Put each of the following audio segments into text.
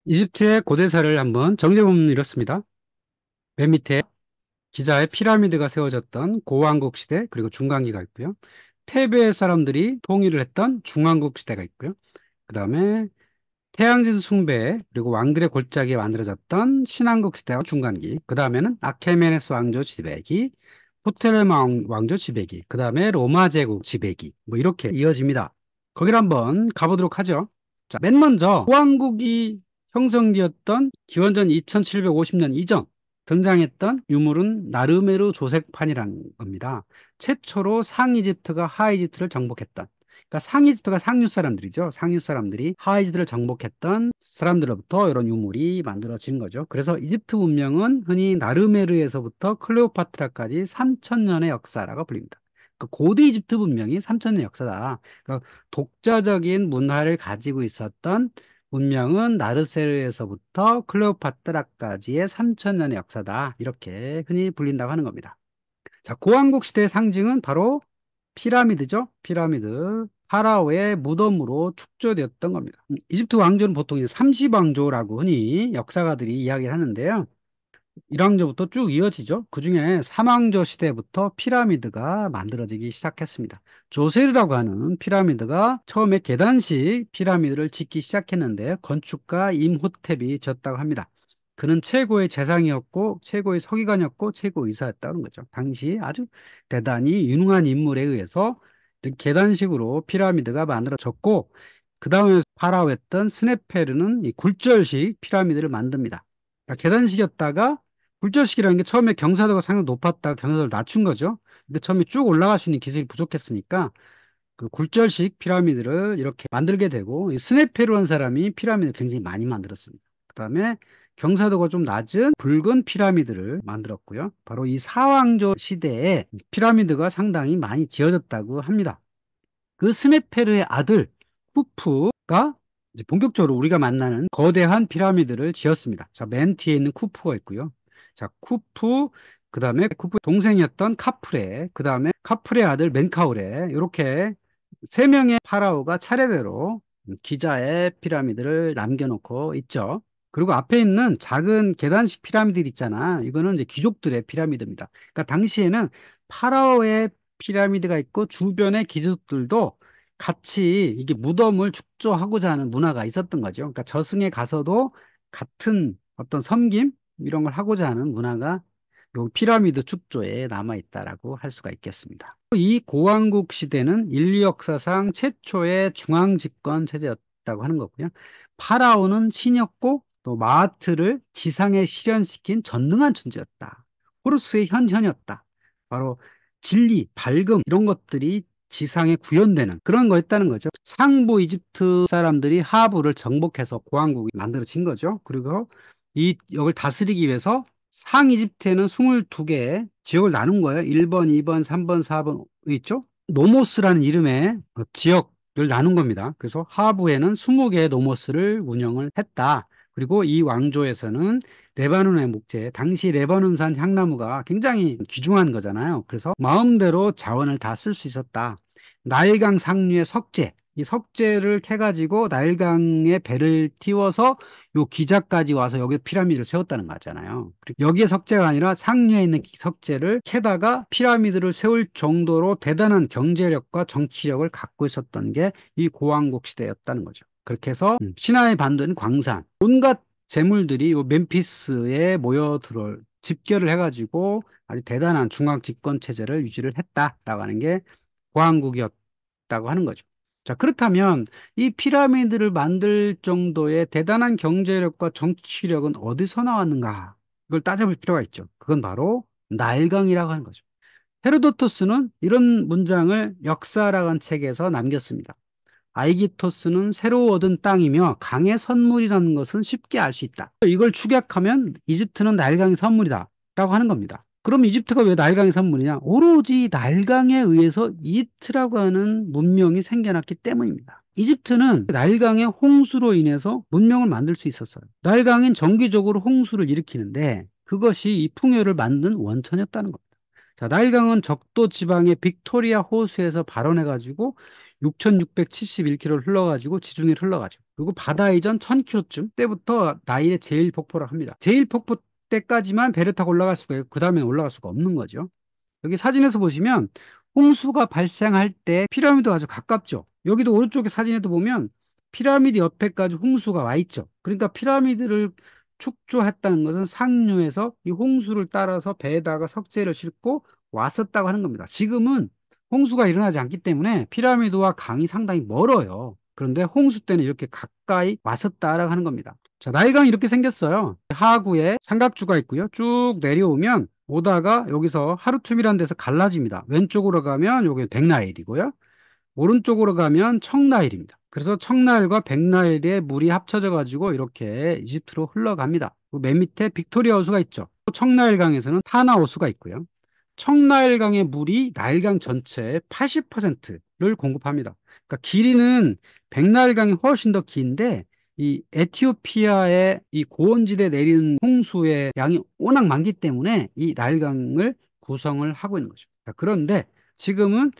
이집트의 고대사를 한번 정리해보면 이렇습니다. 맨 밑에 기자의 피라미드가 세워졌던 고왕국 시대 그리고 중간기가 있고요. 테베 사람들이 통일을 했던 중왕국 시대가 있고요. 그 다음에 태양신 숭배 그리고 왕들의 골짜기에 만들어졌던 신왕국 시대와 중간기. 그 다음에는 아케메네스 왕조 지배기, 토테르마 왕조 지배기, 그 다음에 로마 제국 지배기. 뭐 이렇게 이어집니다. 거기를 한번 가보도록 하죠. 자, 맨 먼저 호왕국이 형성되었던 기원전 2750년 이전 등장했던 유물은 나르메르 조색판이라는 겁니다. 최초로 상이집트가 하이집트를 정복했던, 그러니까 상이집트가 상류 사람들이죠. 상류 사람들이 하이집트를 정복했던 사람들로부터 이런 유물이 만들어진 거죠. 그래서 이집트 문명은 흔히 나르메르에서부터 클레오파트라까지 3000년의 역사라고 불립니다. 그 고대 이집트 문명이 3000년 역사다. 그러니까 독자적인 문화를 가지고 있었던 문명은 나르세르에서부터 클레오파트라까지의 3000년의 역사다. 이렇게 흔히 불린다고 하는 겁니다. 자, 고왕국 시대의 상징은 바로 피라미드죠. 피라미드. 파라오의 무덤으로 축조되었던 겁니다. 이집트 왕조는 보통 30왕조라고 흔히 역사가들이 이야기를 하는데요. 1왕조부터 쭉 이어지죠. 그 중에 3왕조 시대부터 피라미드가 만들어지기 시작했습니다. 조세르라고 하는 피라미드가 처음에 계단식 피라미드를 짓기 시작했는데 건축가 임호텝이 졌다고 합니다. 그는 최고의 재상이었고 최고의 서기관이었고 최고의사였다는 거죠. 당시 아주 대단히 유능한 인물에 의해서 이렇게 계단식으로 피라미드가 만들어졌고, 그 다음에 파라오였던 스네페르는 이 굴절식 피라미드를 만듭니다. 그러니까 계단식이었다가 굴절식이라는 게 처음에 경사도가 상당히 높았다가 경사도를 낮춘 거죠. 근데 처음에 쭉 올라갈 수 있는 기술이 부족했으니까 그 굴절식 피라미드를 이렇게 만들게 되고, 이 스네페르라는 사람이 피라미드를 굉장히 많이 만들었습니다. 그 다음에 경사도가 좀 낮은 붉은 피라미드를 만들었고요. 바로 이 사왕조 시대에 피라미드가 상당히 많이 지어졌다고 합니다. 그 스네페르의 아들 쿠프가 이제 본격적으로 우리가 만나는 거대한 피라미드를 지었습니다. 자, 맨 뒤에 있는 쿠프가 있고요. 자, 쿠프, 그 다음에 쿠프 동생이었던 카프레, 그 다음에 카프레 아들 멘카우레, 이렇게 세 명의 파라오가 차례대로 기자의 피라미드를 남겨놓고 있죠. 그리고 앞에 있는 작은 계단식 피라미드 있잖아. 이거는 이제 귀족들의 피라미드입니다. 그러니까 당시에는 파라오의 피라미드가 있고 주변의 귀족들도 같이 이게 무덤을 축조하고자 하는 문화가 있었던 거죠. 그러니까 저승에 가서도 같은 어떤 섬김 이런 걸 하고자 하는 문화가 요 피라미드 축조에 남아 있다라고 할 수가 있겠습니다. 이 고왕국 시대는 인류 역사상 최초의 중앙 집권 체제였다고 하는 거고요. 파라오는 신이었고 또 마하트를 지상에 실현시킨 전능한 존재였다. 호루스의 현현이었다. 바로 진리, 밝음 이런 것들이 지상에 구현되는 그런 거였다는 거죠. 상부 이집트 사람들이 하부를 정복해서 고왕국이 만들어진 거죠. 그리고 이 역을 다스리기 위해서 상 이집트에는 22개의 지역을 나눈 거예요. 1번, 2번, 3번, 4번 있죠? 노모스라는 이름의 지역을 나눈 겁니다. 그래서 하부에는 20개의 노모스를 운영을 했다. 그리고 이 왕조에서는 레바논의 목재, 당시 레바논산 향나무가 굉장히 귀중한 거잖아요. 그래서 마음대로 자원을 다 쓸 수 있었다. 나일강 상류의 석재, 이 석재를 캐가지고 나일강에 배를 띄워서 요 기자까지 와서 여기 피라미드를 세웠다는 거잖아요. 그리고 여기에 석재가 아니라 상류에 있는 석재를 캐다가 피라미드를 세울 정도로 대단한 경제력과 정치력을 갖고 있었던 게 이 고왕국 시대였다는 거죠. 그렇게 해서 시나이 반도는 광산, 온갖 재물들이 요 멤피스에 모여들어 집결을 해가지고 아주 대단한 중앙 집권 체제를 유지를 했다라고 하는 게 고왕국이었다고 하는 거죠. 자, 그렇다면 이 피라미드를 만들 정도의 대단한 경제력과 정치력은 어디서 나왔는가? 이걸 따져볼 필요가 있죠. 그건 바로 나일강이라고 하는 거죠. 헤로도토스는 이런 문장을 역사라고 하는 책에서 남겼습니다. 아이기토스는 새로 얻은 땅이며 강의 선물이라는 것은 쉽게 알 수 있다. 이걸 축약하면 이집트는 나일강의 선물이다 라고 하는 겁니다. 그럼 이집트가 왜 나일강의 선물이냐? 오로지 나일강에 의해서 이집트라고 하는 문명이 생겨났기 때문입니다. 이집트는 나일강의 홍수로 인해서 문명을 만들 수 있었어요. 나일강은 정기적으로 홍수를 일으키는데 그것이 이 풍요를 만든 원천이었다는 겁니다. 자, 나일강은 적도 지방의 빅토리아 호수에서 발원해가지고 6,671km를 흘러가지고 지중해를 흘러가죠. 그리고 바다 이전 1,000km쯤 때부터 나일의 제일 폭포를 합니다. 제일 폭포 때까지만 배를 타고 올라갈 수가 있고 그 다음에 올라갈 수가 없는 거죠. 여기 사진에서 보시면 홍수가 발생할 때 피라미드가 아주 가깝죠. 여기도 오른쪽에 사진에도 보면 피라미드 옆에까지 홍수가 와 있죠. 그러니까 피라미드를 축조했다는 것은 상류에서 이 홍수를 따라서 배에다가 석재를 싣고 왔었다고 하는 겁니다. 지금은 홍수가 일어나지 않기 때문에 피라미드와 강이 상당히 멀어요. 그런데 홍수 때는 이렇게 가까이 왔었다라고 하는 겁니다. 자, 나일강이 이렇게 생겼어요. 하구에 삼각주가 있고요. 쭉 내려오면 오다가 여기서 하루툼이라는 데서 갈라집니다. 왼쪽으로 가면 여기 백나일이고요. 오른쪽으로 가면 청나일입니다. 그래서 청나일과 백나일의 물이 합쳐져 가지고 이렇게 이집트로 흘러갑니다. 맨 밑에 빅토리아 호수가 있죠. 청나일강에서는 타나 호수가 있고요. 청나일강의 물이 나일강 전체의 80%를 공급합니다. 그러니까 길이는 백나일강이 훨씬 더 긴데 이 에티오피아의 이 고원지대에 내리는 홍수의 양이 워낙 많기 때문에 이 나일강을 구성을 하고 있는 거죠. 자, 그런데 지금은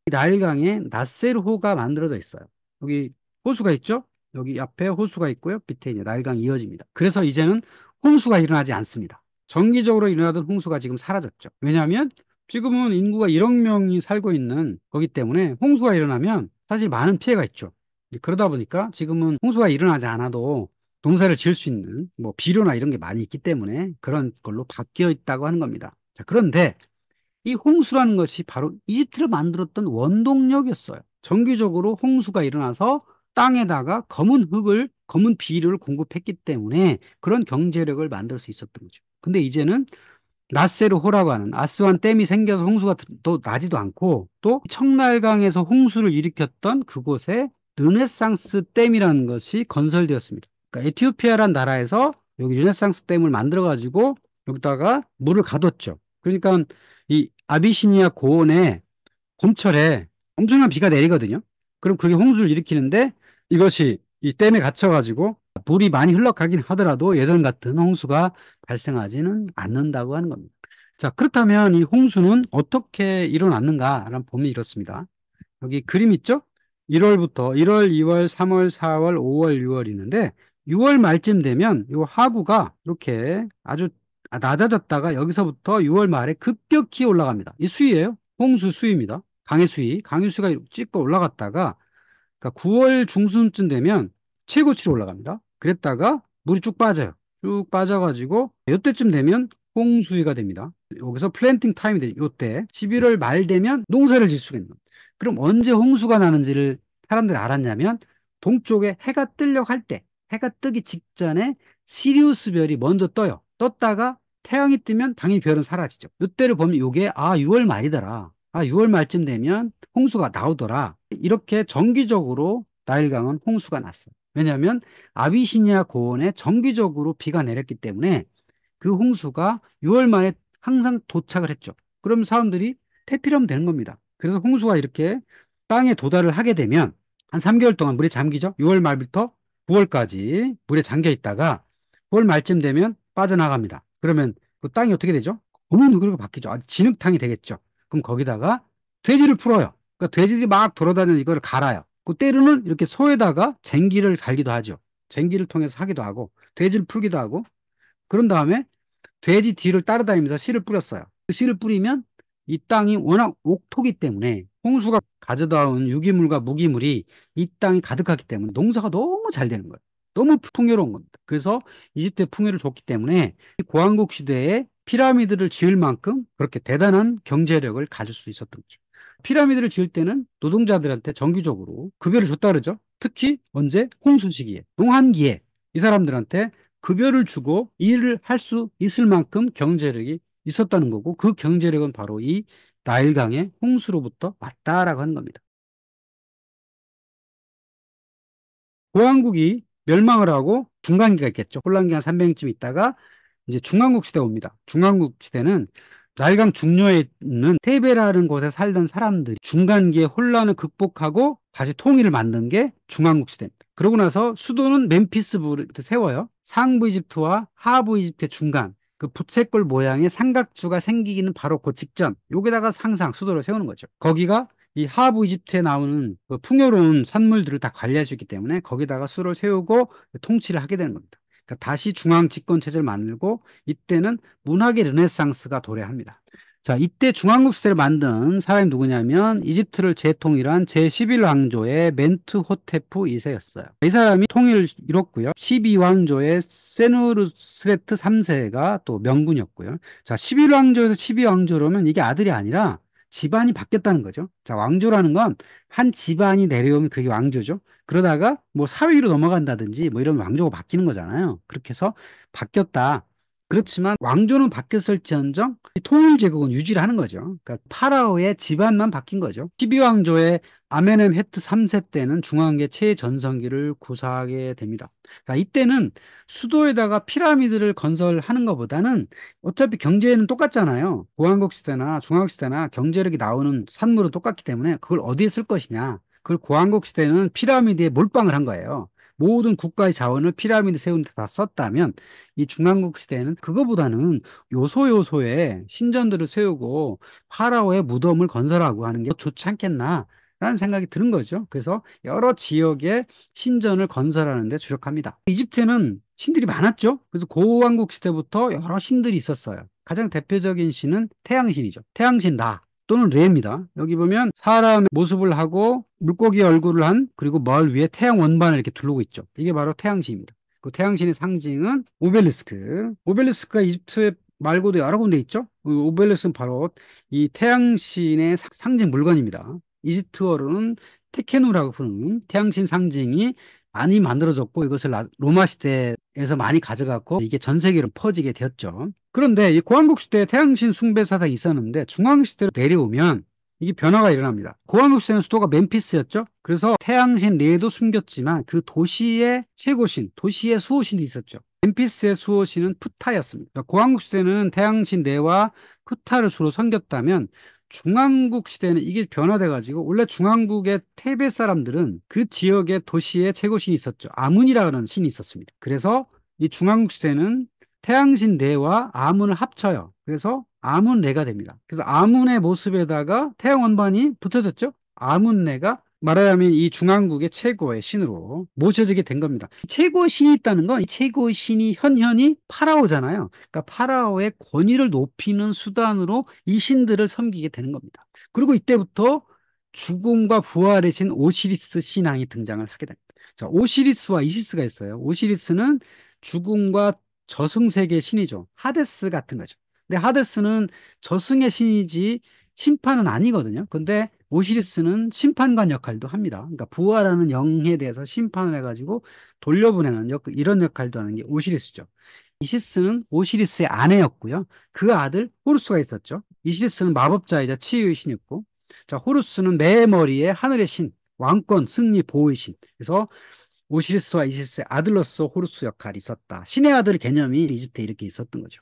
이 나일강에 나세르호가 만들어져 있어요. 여기 호수가 있죠? 여기 앞에 호수가 있고요. 밑에 이제 나일강이 이어집니다. 그래서 이제는 홍수가 일어나지 않습니다. 정기적으로 일어나던 홍수가 지금 사라졌죠. 왜냐하면 지금은 인구가 1억 명이 살고 있는 거기 때문에 홍수가 일어나면 사실 많은 피해가 있죠. 그러다 보니까 지금은 홍수가 일어나지 않아도 농사를 지을 수 있는 뭐 비료나 이런 게 많이 있기 때문에 그런 걸로 바뀌어 있다고 하는 겁니다. 자, 그런데 이 홍수라는 것이 바로 이집트를 만들었던 원동력이었어요. 정기적으로 홍수가 일어나서 땅에다가 검은 비료를 공급했기 때문에 그런 경제력을 만들 수 있었던 거죠. 근데 이제는 나세르호라고 하는 아스완 댐이 생겨서 홍수가 또 나지도 않고 또 청나일강에서 홍수를 일으켰던 그곳에 르네상스 댐이라는 것이 건설되었습니다. 그러니까 에티오피아란 나라에서 여기 르네상스 댐을 만들어 가지고 여기다가 물을 가뒀죠. 그러니까 이 아비시니아 고원에 봄철에 엄청난 비가 내리거든요. 그럼 그게 홍수를 일으키는데 이것이 이 댐에 갇혀가지고 물이 많이 흘러가긴 하더라도 예전 같은 홍수가 발생하지는 않는다고 하는 겁니다. 자, 그렇다면 이 홍수는 어떻게 일어났는가라는 보면 이렇습니다. 여기 그림 있죠? 1월부터 1월, 2월, 3월, 4월, 5월, 6월 있는데 6월 말쯤 되면 이 하구가 이렇게 아주 낮아졌다가 여기서부터 6월 말에 급격히 올라갑니다. 이 수위예요. 홍수 수위입니다. 강의 수위가 찍고 올라갔다가 그러니까 9월 중순쯤 되면 최고치로 올라갑니다. 그랬다가 물이 쭉 빠져요. 쭉 빠져가지고 이때쯤 되면 홍수위가 됩니다. 여기서 플랜팅 타임이 돼요. 이때 11월 말 되면 농사를 질 수가 있는 겁니다. 그럼 언제 홍수가 나는지를 사람들이 알았냐면 동쪽에 해가 뜨려고 할 때, 해가 뜨기 직전에 시리우스 별이 먼저 떠요. 떴다가 태양이 뜨면 당연히 별은 사라지죠. 이때를 보면 이게 6월 말이더라. 6월 말쯤 되면 홍수가 나오더라. 이렇게 정기적으로 나일강은 홍수가 났어요. 왜냐하면 아비시니아 고원에 정기적으로 비가 내렸기 때문에 그 홍수가 6월 말에 항상 도착을 했죠. 그럼 사람들이 태피하면 되는 겁니다. 그래서 홍수가 이렇게 땅에 도달을 하게 되면 한 3개월 동안 물에 잠기죠. 6월 말부터 9월까지 물에 잠겨 있다가 9월 말쯤 되면 빠져나갑니다. 그러면 그 땅이 어떻게 되죠? 검은 흙으로 바뀌죠. 진흙탕이 되겠죠. 그럼 거기다가 돼지를 풀어요. 그러니까 돼지들이 막 돌아다니는 이걸 갈아요. 그 때로는 이렇게 소에다가 쟁기를 갈기도 하죠. 쟁기를 통해서 하기도 하고 돼지를 풀기도 하고 그런 다음에 돼지 뒤를 따라다니면서 씨를 뿌렸어요. 그 씨를 뿌리면 이 땅이 워낙 옥토기 때문에 홍수가 가져다 온 유기물과 무기물이 이 땅이 가득하기 때문에 농사가 너무 잘 되는 거예요. 너무 풍요로운 겁니다. 그래서 이집트의 풍요를 줬기 때문에 고왕국 시대에 피라미드를 지을 만큼 그렇게 대단한 경제력을 가질 수 있었던 거죠. 피라미드를 지을 때는 노동자들한테 정기적으로 급여를 줬다 그러죠. 특히 언제? 홍수 시기에, 농한기에 이 사람들한테 급여를 주고 일을 할 수 있을 만큼 경제력이 있었다는 거고 그 경제력은 바로 이 나일강의 홍수로부터 왔다라고 하는 겁니다. 고왕국이 멸망을 하고 중간기가 있겠죠. 혼란기가 300년쯤 있다가 이제 중간국 시대 옵니다. 중간국 시대는 나일강 중료에 있는 테베라는 곳에 살던 사람들이 중간기의 혼란을 극복하고 다시 통일을 만든 게 중간국 시대입니다. 그러고 나서 수도는 멤피스부를 세워요. 상부 이집트와 하부 이집트의 중간 그 부채꼴 모양의 삼각주가 생기기는 바로 그 직전 여기다가 항상 수도를 세우는 거죠. 거기가 이 하부 이집트에 나오는 그 풍요로운 산물들을 다 관리할 수 있기 때문에 거기다가 수를 세우고 통치를 하게 되는 겁니다. 그러니까 다시 중앙 집권 체제를 만들고 이때는 문학의 르네상스가 도래합니다. 자, 이때 중앙국 시대를 만든 사람이 누구냐면 이집트를 재통일한 제11왕조의 멘투호테프 2세였어요. 이 사람이 통일을 이뤘고요. 12왕조의 세누르스레트 3세가 또 명군이었고요. 자, 11왕조에서 12왕조라면 이게 아들이 아니라 집안이 바뀌었다는 거죠. 자, 왕조라는 건 한 집안이 내려오면 그게 왕조죠. 그러다가 뭐 사위로 넘어간다든지 뭐 이런 왕조가 바뀌는 거잖아요. 그렇게 해서 바뀌었다. 그렇지만 왕조는 바뀌었을지언정 이 통일 제국은 유지를 하는 거죠. 그러니까 파라오의 집안만 바뀐 거죠. 12왕조의 아멘엠헤트 3세 때는 중앙계 최전성기를 구사하게 됩니다. 자, 이때는 수도에다가 피라미드를 건설하는 것보다는 어차피 경제는 똑같잖아요. 고왕국 시대나 중왕국 시대나 경제력이 나오는 산물은 똑같기 때문에 그걸 어디에 쓸 것이냐. 그걸 고왕국 시대는 피라미드에 몰빵을 한 거예요. 모든 국가의 자원을 피라미드 세우는 데 다 썼다면 이 중왕국 시대에는 그거보다는 요소요소에 신전들을 세우고 파라오의 무덤을 건설하고 하는 게 좋지 않겠나라는 생각이 드는 거죠. 그래서 여러 지역에 신전을 건설하는 데 주력합니다. 이집트에는 신들이 많았죠. 그래서 고왕국 시대부터 여러 신들이 있었어요. 가장 대표적인 신은 태양신이죠. 태양신 라 또는 레입니다. 여기 보면 사람의 모습을 하고 물고기 얼굴을 한 그리고 멀 위에 태양 원반을 이렇게 두르고 있죠. 이게 바로 태양신입니다. 그 태양신의 상징은 오벨리스크. 오벨리스크가 이집트 말고도 여러 군데 있죠. 그 오벨리스크는 바로 이 태양신의 상징 물건입니다. 이집트어로는 테케누라고 부르는 태양신 상징이 많이 만들어졌고 이것을 로마 시대에서 많이 가져갔고 이게 전 세계로 퍼지게 되었죠. 그런데 이 고왕국 시대에 태양신 숭배 사상이 있었는데 중앙 시대로 내려오면 이게 변화가 일어납니다. 고왕국 시대는 수도가 멤피스였죠. 그래서 태양신 레도 숨겼지만 그 도시의 최고신, 도시의 수호신이 있었죠. 멤피스의 수호신은 푸타였습니다. 그러니까 고왕국 시대는 태양신 레와 푸타를 주로 섬겼다면 중앙국 시대는 이게 변화돼가지고 원래 중앙국의 테베 사람들은 그 지역의 도시의 최고신이 있었죠. 아문이라는 신이 있었습니다. 그래서 이 중앙국 시대는 태양신 레와 아문을 합쳐요. 그래서 아문레가 됩니다. 그래서 아문의 모습에다가 태양 원반이 붙여졌죠. 아문레가 말하자면 이 중앙국의 최고의 신으로 모셔지게 된 겁니다. 최고의 신이 있다는 건 이 최고의 신이 현현이 파라오잖아요. 그러니까 파라오의 권위를 높이는 수단으로 이 신들을 섬기게 되는 겁니다. 그리고 이때부터 죽음과 부활의 신 오시리스 신앙이 등장을 하게 됩니다. 자, 오시리스와 이시스가 있어요. 오시리스는 죽음과 저승세계의 신이죠. 하데스 같은 거죠. 근데 하데스는 저승의 신이지 심판은 아니거든요. 근데 오시리스는 심판관 역할도 합니다. 그러니까 부활하는 영에 대해서 심판을 해가지고 돌려보내는 이런 역할도 하는 게 오시리스죠. 이시스는 오시리스의 아내였고요. 그 아들 호루스가 있었죠. 이시스는 마법자이자 치유의 신이었고, 자, 호루스는 매머리의 하늘의 신, 왕권, 승리, 보호의 신. 그래서 오시리스와 이시스의 아들로서 호루스 역할이 있었다. 신의 아들 개념이 이집트에 이렇게 있었던 거죠.